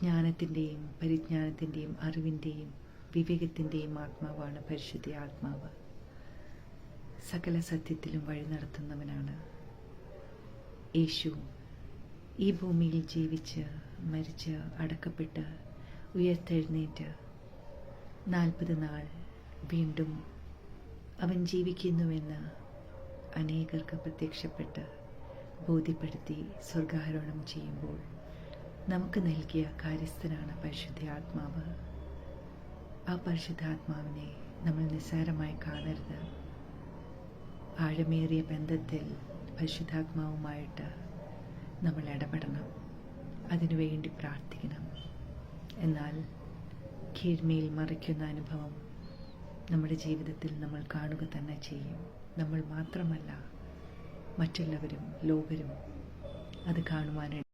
ജ്ഞാനത്തിൻ്റെയും പരിജ്ഞാനത്തിൻ്റെയും അറിവിൻ്റെയും വിവേകത്തിൻ്റെയും ആത്മാവാണ് പരിശുദ്ധ ആത്മാവ്. സകല സത്യത്തിലും വഴി നടത്തുന്നവനാണ് യേശു. ഈ ഭൂമിയിൽ ജീവിച്ച് മരിച്ച് അടക്കപ്പെട്ട് ഉയർത്തെഴുന്നേറ്റ് 40 നാൾ വീണ്ടും അവൻ ജീവിക്കുന്നുവെന്ന് അനേകർക്ക് പ്രത്യക്ഷപ്പെട്ട് ബോധ്യപ്പെടുത്തി സ്വർഗാരോഹണം ചെയ്യുമ്പോൾ നമുക്ക് നൽകിയ കാര്യസ്ഥനാണ് പരിശുദ്ധ ആത്മാവ്. ആ പരിശുദ്ധാത്മാവിനെ നമ്മൾ നിസ്സാരമായി കാണരുത്. ആഴമേറിയ ബന്ധത്തിൽ പരിശുദ്ധാത്മാവുമായിട്ട് നമ്മൾ ഇടപെടണം, അതിനുവേണ്ടി പ്രാർത്ഥിക്കണം. എന്നാൽ കീഴ്മേൽ മറിക്കുന്ന അനുഭവം നമ്മുടെ ജീവിതത്തിൽ നമ്മൾ കാണുക തന്നെ ചെയ്യും. നമ്മൾ മാത്രമല്ല, മറ്റുള്ളവരും ലോകരും അത് കാണുവാനായിട്ട്